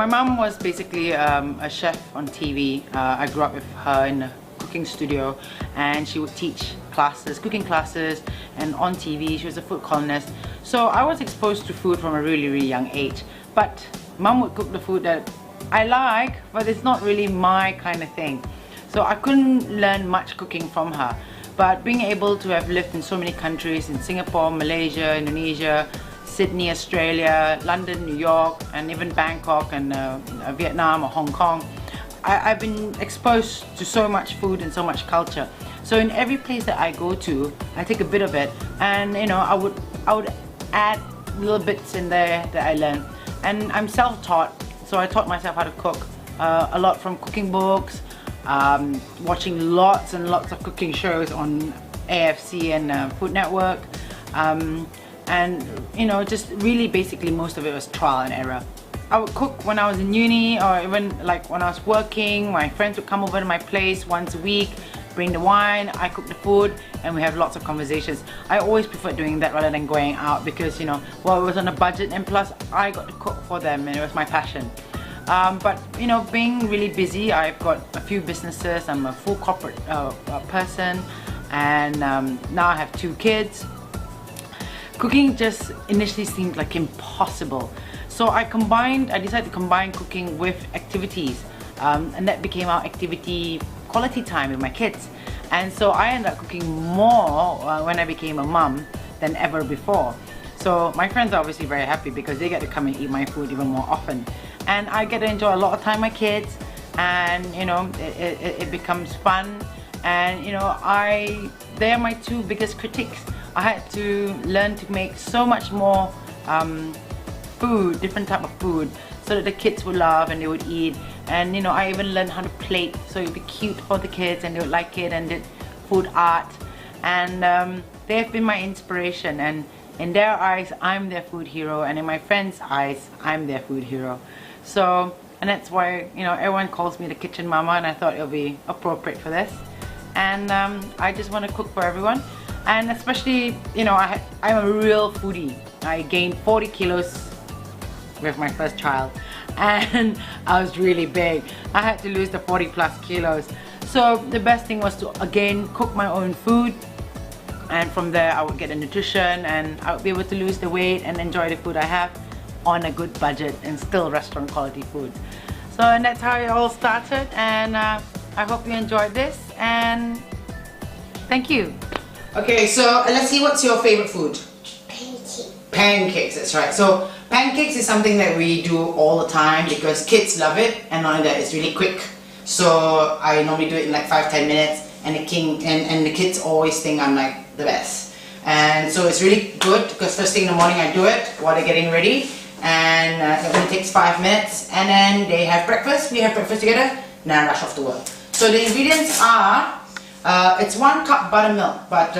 my mom was basically a chef on TV. I grew up with her in a cooking studio, and she would teach classes, cooking classes, and on TV she was a food columnist. So I was exposed to food from a really young age. But mom would cook the food that I like, but it's not really my kind of thing. So I couldn't learn much cooking from her. But being able to have lived in so many countries, in Singapore, Malaysia, Indonesia, Sydney, Australia, London, New York, and even Bangkok and Vietnam or Hong Kong, I've been exposed to so much food and so much culture. So in every place that I go to, I take a bit of it, and you know, I would add little bits in there that I learned. And I'm self-taught, so I taught myself how to cook a lot from cooking books, watching lots and lots of cooking shows on AFC and Food Network. And you know, just really basically most of it was trial and error. I would cook when I was in uni, or even like when I was working. My friends would come over to my place once a week, bring the wine, I cook the food, and we have lots of conversations. I always prefer doing that rather than going out because, you know, well, it was on a budget, and plus I got to cook for them and it was my passion. But you know, being really busy, I've got a few businesses, I'm a full corporate person, and now I have 2 kids. Cooking just initially seemed like impossible. So I decided to combine cooking with activities, and that became our activity quality time with my kids. And so I ended up cooking more when I became a mum than ever before. So my friends are obviously very happy because they get to come and eat my food even more often. And I get to enjoy a lot of time with my kids, and you know, it becomes fun. And you know, they're my 2 biggest critics. I had to learn to make so much more food, different type of food, so that the kids would love and they would eat. And you know, I even learned how to plate so it would be cute for the kids and they would like it, and did food art. And they have been my inspiration, and in their eyes I'm their food hero, and in my friends' eyes I'm their food hero. So, and that's why, you know, everyone calls me the kitchen mama, and I thought it would be appropriate for this. And I just want to cook for everyone. And especially, you know, I'm a real foodie. I gained 40 kilos with my first child, and I was really big. I had to lose the 40+ kilos. So the best thing was to again cook my own food, and from there I would get the nutrition, and I would be able to lose the weight and enjoy the food I have on a good budget, and still restaurant quality food. So, and that's how it all started, and I hope you enjoyed this, and thank you. Okay, so let's see, what's your favorite food? Pancake. Pancakes, that's right. So pancakes is something that we do all the time because kids love it, and not only that, it's really quick. So I normally do it in like 5-10 minutes, and the kids always think I'm like the best. And so it's really good because first thing in the morning I do it while they're getting ready, and it only takes 5 minutes, and then they have breakfast, we have breakfast together, then I rush off to work. So the ingredients are, it's 1 cup buttermilk, but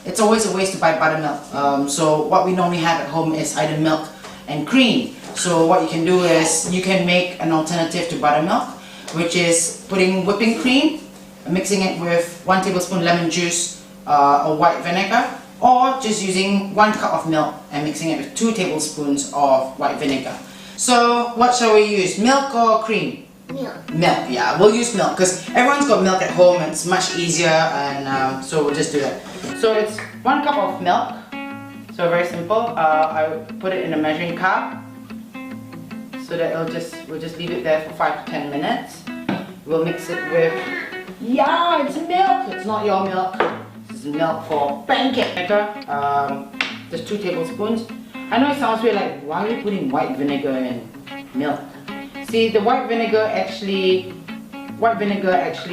it's always a waste to buy buttermilk. So what we normally have at home is either milk and cream. So what you can do is you can make an alternative to buttermilk, which is putting whipping cream, mixing it with 1 tablespoon lemon juice or white vinegar, or just using 1 cup of milk and mixing it with 2 tablespoons of white vinegar. So what shall we use, milk or cream? Milk. Milk, yeah, we'll use milk because everyone's got milk at home and it's much easier, and so we'll just do that. So it's 1 cup of milk, so very simple. I would put it in a measuring cup so that we'll just leave it there for 5 to 10 minutes. We'll mix it with, yeah, it's milk, it's not your milk, this is milk for pancake. Just 2 tablespoons. I know it sounds weird, like why are you putting white vinegar in milk? See, the white vinegar actually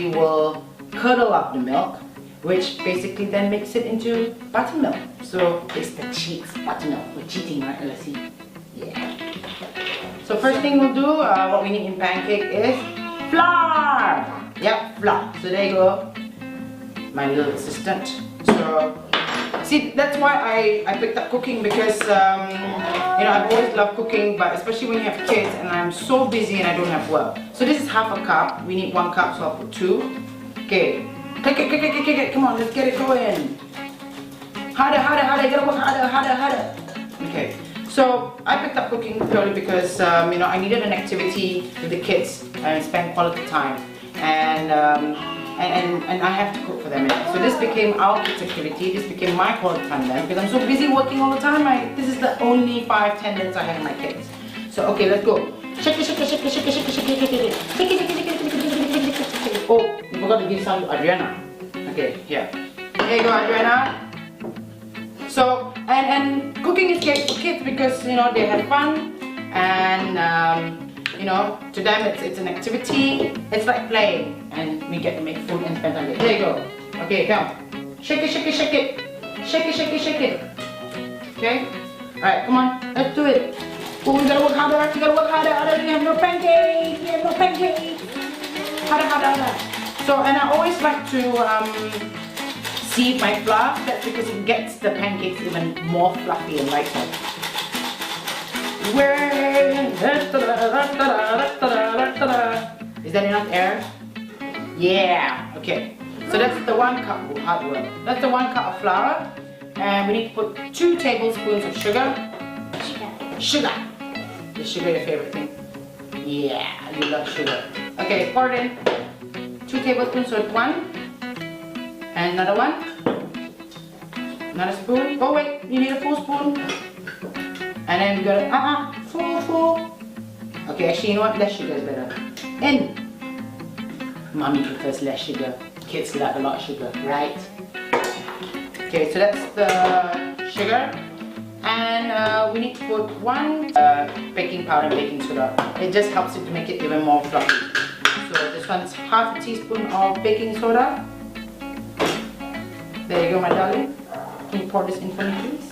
will curdle up the milk, which basically then makes it into buttermilk. So it's the cheap buttermilk. We're cheating, right, Leslie? Yeah. So first thing we'll do, what we need in pancake is flour. Yep, flour. So there you go, my little assistant. So see, that's why I picked up cooking, because you know, I've always loved cooking, but especially when you have kids and I'm so busy and I don't have work. So this is half a cup. We need 1 cup, so I'll put 2. Okay. Come on, let's get it going. Harder, get it work harder. Okay. So I picked up cooking purely because you know, I needed an activity with the kids and spend quality time, and I have to cook for them. So this became our kids' activity. This became my quality time then, because I'm so busy working all the time. This is the only 5-10 minutes I have with my kids. So okay, let's go. Shake it, shake it, shake it, shake it, shake it, shake it, shake it, shake it, shake it, shake it, shake it. Oh, you forgot to give some to Adriana. Okay, here. Here you go, Adriana. So, and cooking is great for kids because, you know, they have fun, and you know, to them it's an activity. It's like playing, and we get to make food and spend time with it. There you go. Okay, come. Shake it, shake it, shake it. Shake it, shake it, shake it. Okay? Alright, come on, let's do it. Oh, you gotta work harder, you gotta work harder. You have no pancakes, you have no pancakes. Harder, harder, harder. So, and I always like to sieve my flour. That's because it gets the pancakes even more fluffy and lighter. Is that enough air? Yeah. Okay. So that's the 1 cup of hard work. That's the 1 cup of flour, and we need to put 2 tablespoons of sugar. Sugar. Is sugar your favorite thing? Yeah, you love sugar. Okay, pour it in. 2 tablespoons, so 1. And another 1. Another spoon. Oh wait, you need a full spoon. And then we got full. Okay, actually, you know what? Less sugar is better. In. Mommy prefers less sugar. Kids like a lot of sugar, right? Okay, so that's the sugar. And we need to put 1 baking powder and baking soda. It just helps it to make it even more fluffy. So this one's half a teaspoon of baking soda. There you go, my darling. Can you pour this in for me, please?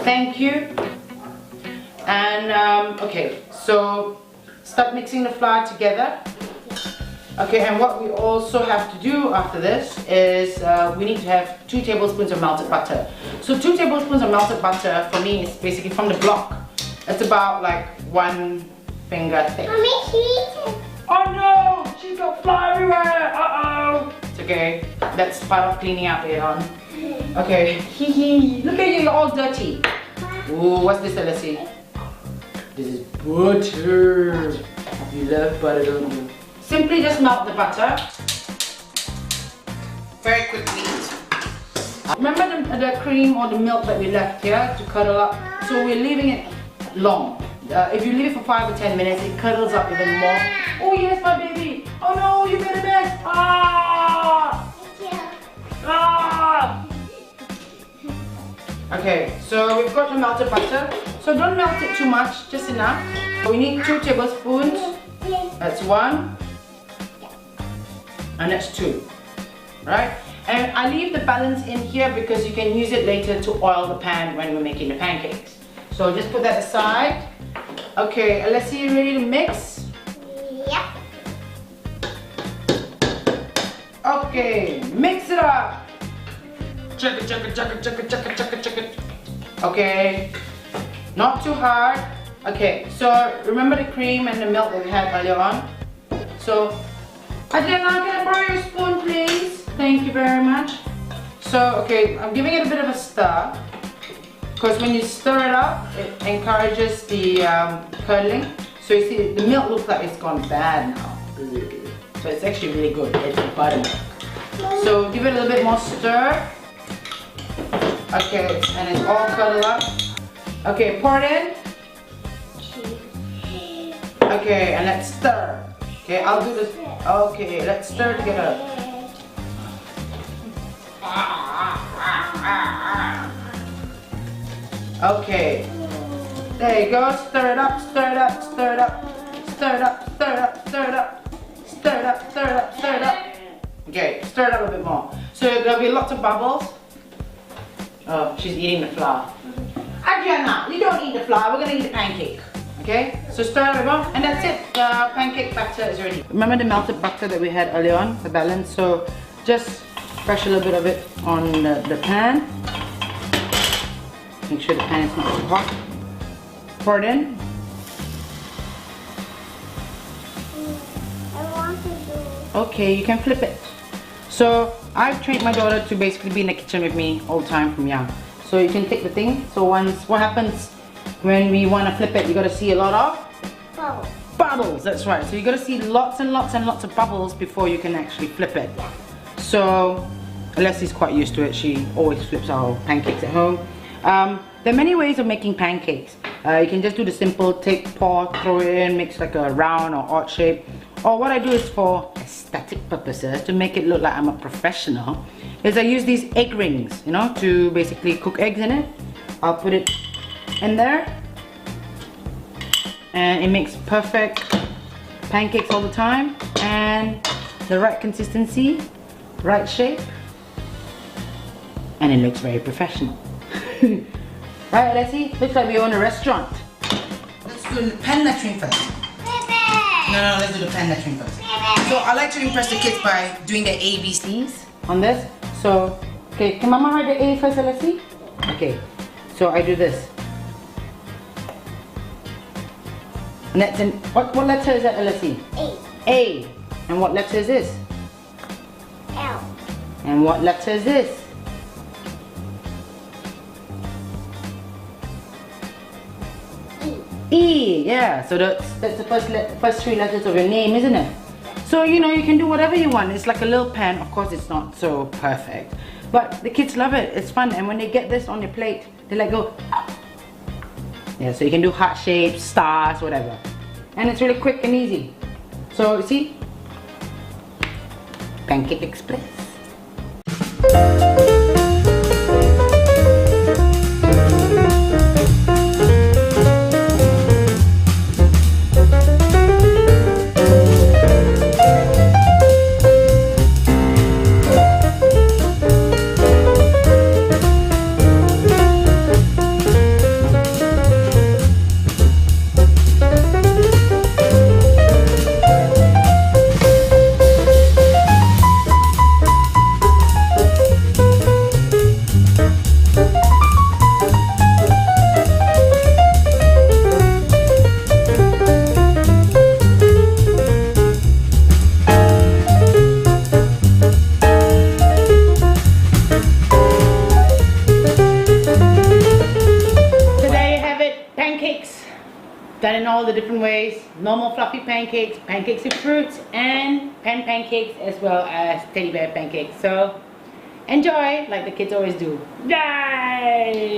Thank you. And okay, so start mixing the flour together. Okay, and what we also have to do after this is we need to have 2 tablespoons of melted butter. So 2 tablespoons of melted butter for me is basically from the block. It's about like 1 finger thick. Mommy, oh no! She's got flour everywhere! Uh-oh! It's okay. That's part of cleaning up later on. Okay. Look at you, you're all dirty. Ooh, what's this, Alessi? This is butter. You love butter, don't you? Simply just melt the butter. Very quickly. Remember the cream or the milk that we left here to curdle up? So we're leaving it long. If you leave it for 5 or 10 minutes, it curdles up even more. Oh yes, my baby. Oh no, you made a mess. Ah! Ah! Okay, so we've got the melted butter. So don't melt it too much, just enough. We need 2 tablespoons. That's 1. And that's 2. Right? And I leave the balance in here because you can use it later to oil the pan when we're making the pancakes. So just put that aside. Okay, Alessi, you ready to mix? Yeah. Okay, mix it up. Check it, check it, check it, check it, check it, check it, check it. Okay, not too hard. Okay, so remember the cream and the milk that we had earlier on? So, Adriana, can I borrow your spoon, please? Thank you very much. So, okay, I'm giving it a bit of a stir. Because when you stir it up, it encourages the curdling. So you see, the milk looks like it's gone bad now. But it's actually really good. It's buttermilk. So give it a little bit more stir. Okay, and it's all curdled up. Okay, pour it in. Okay, and let's stir. Okay, I'll do this. Okay, let's stir together. Okay, there you go. Stir it up, stir it up, stir it up, stir it up, stir it up, stir it up, stir it up, stir it up, stir it up. Okay, stir it up a bit more. So there'll be lots of bubbles. Oh, she's eating the flour. Adriana, you don't eat the flour. We're gonna eat the pancake. Okay, so stir it a bit more, and that's it. The pancake batter is ready. Remember the melted butter that we had earlier on, the balance? So just brush a little bit of it on the pan. Make sure the pan is not too hot. Pour it in. I want to do. Okay, you can flip it. So I've trained my daughter to basically be in the kitchen with me all the time from young. So you can take the thing. So what happens when we want to flip it? You got to see a lot of Bubbles. bubbles. That's right. So you got to see lots and lots and lots of bubbles before you can actually flip it. So Alessi's quite used to it. She always flips our pancakes at home. There are many ways of making pancakes. You can just do the simple take, pour, throw it in, makes like a round or odd shape. Or what I do is for aesthetic purposes, to make it look like I'm a professional, is I use these egg rings, you know, to basically cook eggs in it. I'll put it in there and it makes perfect pancakes all the time, and the right consistency, right shape, and it looks very professional. Right, Alessi? Looks like we own a restaurant. Let's do the pen lettering first. No, let's do the pen lettering first. So I like to impress the kids by doing their ABCs. On this. So, okay, can Mama write the A first, Alessi? Okay, so I do this. And that's in, what letter is that, Alessi? A. A. And what letter is this? L. And what letter is this? E. Yeah, so that's the first three letters of your name, isn't it? So, you know, you can do whatever you want. It's like a little pen. Of course, it's not so perfect, but the kids love it. It's fun, and when they get this on your plate, they like go. Yeah, so you can do heart shapes, stars, whatever, and it's really quick and easy. So, you see, Pancake Express. Done in all the different ways. Normal fluffy pancakes, pancakes with fruits, and pen pancakes, as well as teddy bear pancakes. So enjoy like the kids always do. Yay!